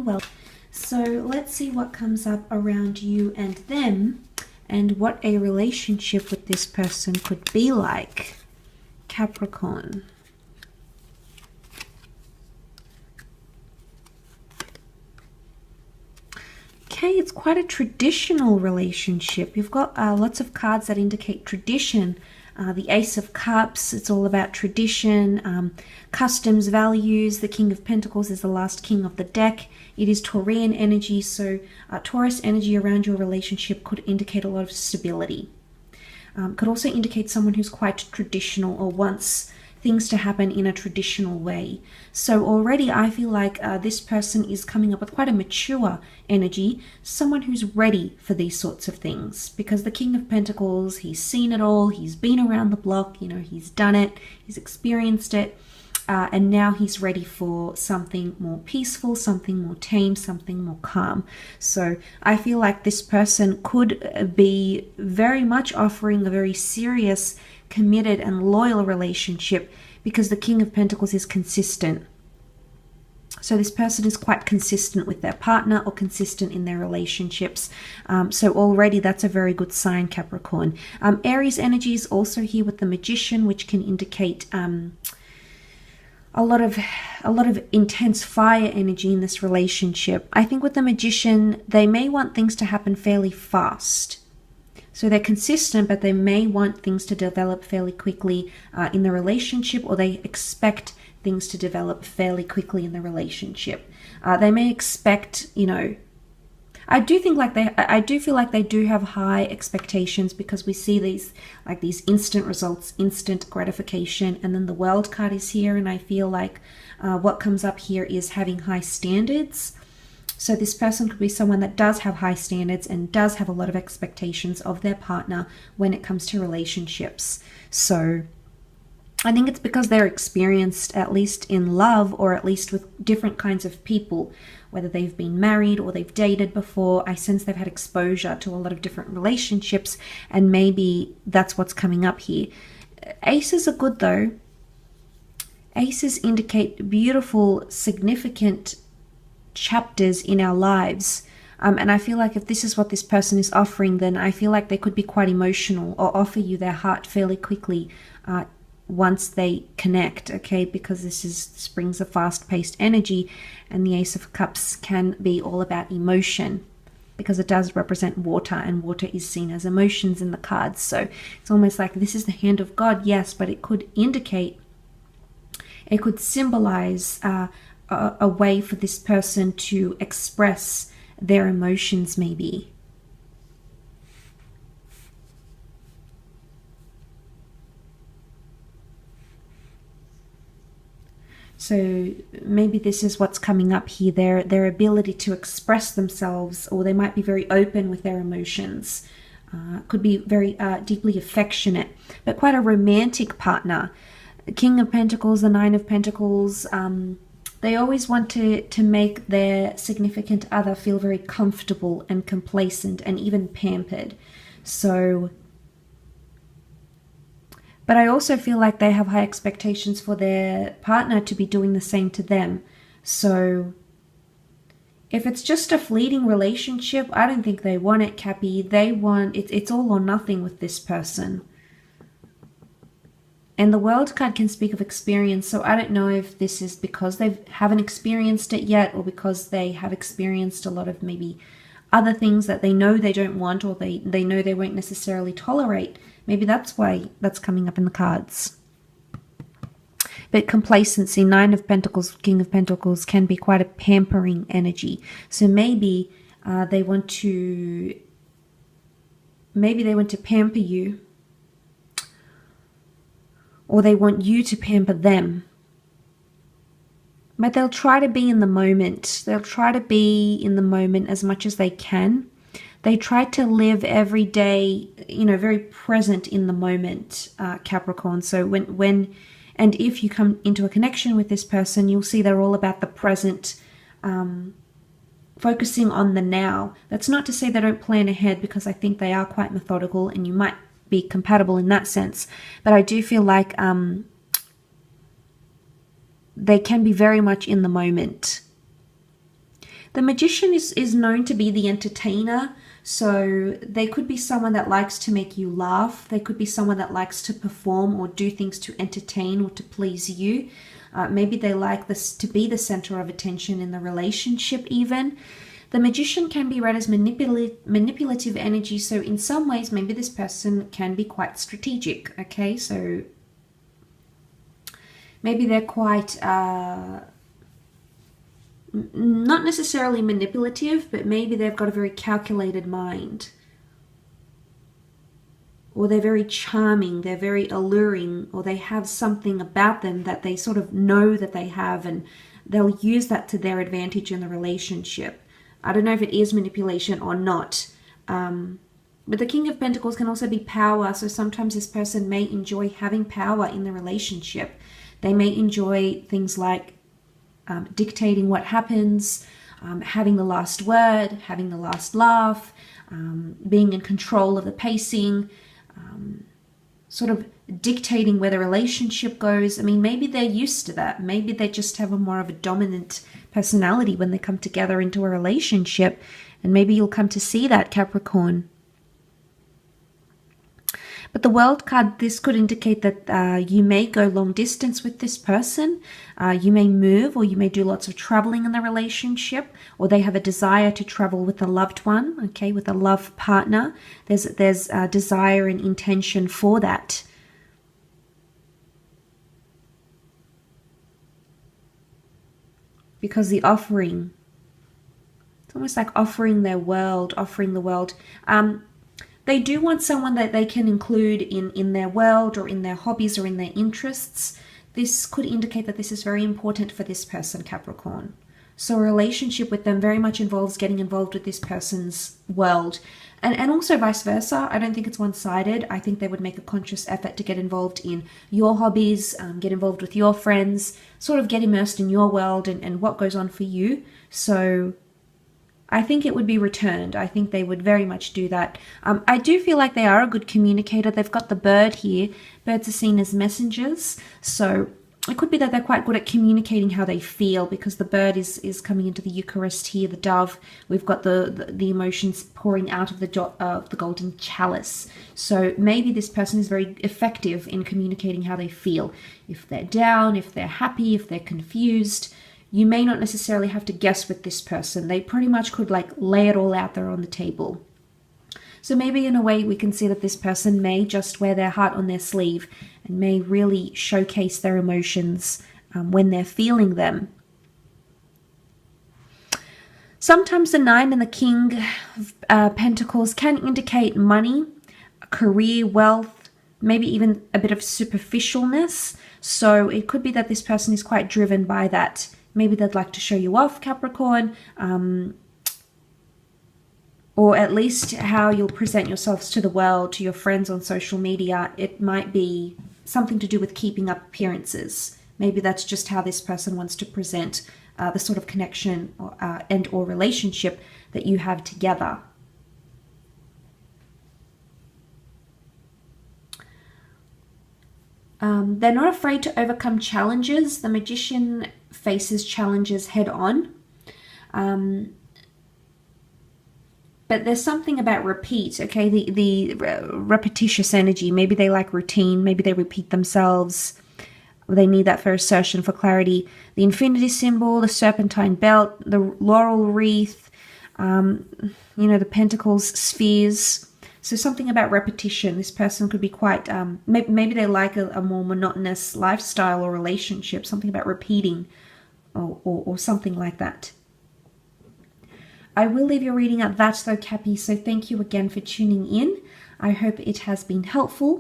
well. So let's see what comes up around you and them, and what a relationship with this person could be like. Capricorn. Okay, it's quite a traditional relationship. You've got lots of cards that indicate tradition. The Ace of Cups, it's all about tradition, customs, values. The King of Pentacles is the last king of the deck. It is Taurian energy, so Taurus energy around your relationship could indicate a lot of stability. Could also indicate someone who's quite traditional or wants things to happen in a traditional way. So already I feel like this person is coming up with quite a mature energy, someone who's ready for these sorts of things, because the King of Pentacles, he's seen it all, he's been around the block, you know, he's done it, he's experienced it, and now he's ready for something more peaceful, something more tame, something more calm. So I feel like this person could be very much offering a very serious, committed and loyal relationship, because the King of Pentacles is consistent. So this person is quite consistent with their partner or consistent in their relationships. So already that's a very good sign, Capricorn. Aries energy is also here with the Magician, which can indicate a lot of intense fire energy in this relationship. I think with the Magician, they may want things to happen fairly fast. So they're consistent, but they may want things to develop fairly quickly in the relationship, or they expect things to develop fairly quickly in the relationship. They may expect, you know, I do feel like they do have high expectations, because we see these instant results, instant gratification, and then the World card is here, and I feel like what comes up here is having high standards. So this person could be someone that does have high standards and does have a lot of expectations of their partner when it comes to relationships. So I think it's because they're experienced, at least in love, or at least with different kinds of people, whether they've been married or they've dated before. I sense they've had exposure to a lot of different relationships, and maybe that's what's coming up here. Aces are good though. Aces indicate beautiful, significant chapters in our lives, and I feel like if this is what this person is offering, then I feel like they could be quite emotional or offer you their heart fairly quickly once they connect, okay? Because this brings a fast-paced energy, and the Ace of Cups can be all about emotion, because it does represent water, and water is seen as emotions in the cards. So it's almost like this is the hand of God, yes, but it could indicate, it could symbolize a way for this person to express their emotions, maybe. So maybe this is what's coming up here, their ability to express themselves, or they might be very open with their emotions. Could be very deeply affectionate, but quite a romantic partner. King of Pentacles, the Nine of Pentacles, they always want to make their significant other feel very comfortable and complacent and even pampered. So, but I also feel like they have high expectations for their partner to be doing the same to them. So if it's just a fleeting relationship, I don't think they want it, Cappy. They want, it's all or nothing with this person. And the World card can speak of experience, so I don't know if this is because they haven't experienced it yet, or because they have experienced a lot of maybe other things that they know they don't want, or they know they won't necessarily tolerate. Maybe that's why that's coming up in the cards. But complacency, Nine of Pentacles, King of Pentacles, can be quite a pampering energy. So maybe they want to pamper you, or they want you to pamper them. But they'll try to be in the moment. They'll try to be in the moment as much as they can. They try to live every day, you know, very present in the moment, Capricorn. So when and if you come into a connection with this person, you'll see they're all about the present, focusing on the now. That's not to say they don't plan ahead, because I think they are quite methodical, and you might be compatible in that sense. But I do feel like they can be very much in the moment. The Magician is known to be the entertainer. So they could be someone that likes to make you laugh. They could be someone that likes to perform or do things to entertain or to please you. Maybe they like this to be the center of attention in the relationship even. The Magician can be read as manipulative energy. So in some ways, maybe this person can be quite strategic. Okay, so maybe they're quite... not necessarily manipulative, but maybe they've got a very calculated mind. Or they're very charming, they're very alluring, or they have something about them that they sort of know that they have, and they'll use that to their advantage in the relationship. I don't know if it is manipulation or not. But the King of Pentacles can also be power, so sometimes this person may enjoy having power in the relationship. They may enjoy things like dictating what happens, having the last word, having the last laugh, being in control of the pacing, sort of dictating where the relationship goes. I mean, maybe they're used to that. Maybe they just have a more of a dominant personality when they come together into a relationship. And maybe you'll come to see that, Capricorn. But the World card, this could indicate that you may go long distance with this person. You may move, or you may do lots of traveling in the relationship, or they have a desire to travel with a loved one, okay, with a love partner. There's a desire and intention for that. Because the offering, it's almost like offering their world, offering the world. They do want someone that they can include in their world or in their hobbies or in their interests. This could indicate that this is very important for this person, Capricorn. So a relationship with them very much involves getting involved with this person's world. And also vice versa. I don't think it's one-sided. I think they would make a conscious effort to get involved in your hobbies, get involved with your friends, sort of get immersed in your world and what goes on for you. So I think it would be returned. I think they would very much do that. I do feel like they are a good communicator. They've got the bird here. Birds are seen as messengers. So it could be that they're quite good at communicating how they feel, because the bird is coming into the Eucharist here, the dove. We've got the emotions pouring out of the golden chalice. So maybe this person is very effective in communicating how they feel. If they're down, if they're happy, if they're confused. You may not necessarily have to guess with this person. They pretty much could like lay it all out there on the table. So maybe in a way we can see that this person may just wear their heart on their sleeve and may really showcase their emotions when they're feeling them. Sometimes the 9 and the King of Pentacles can indicate money, career, wealth, maybe even a bit of superficialness. So it could be that this person is quite driven by that. Maybe they'd like to show you off, Capricorn, or at least how you'll present yourselves to the world, to your friends on social media. It might be something to do with keeping up appearances. Maybe that's just how this person wants to present the sort of connection or relationship that you have together. They're not afraid to overcome challenges. The Magician faces challenges head on. But there's something about repeat, okay? The repetitious energy. Maybe they like routine. Maybe they repeat themselves. They need that for assertion, for clarity. The infinity symbol, the serpentine belt, the laurel wreath, the pentacles, spheres. So something about repetition. This person could be quite, maybe they like a more monotonous lifestyle or relationship, something about repeating or something like that. I will leave your reading at that though, Cappy, so thank you again for tuning in. I hope it has been helpful.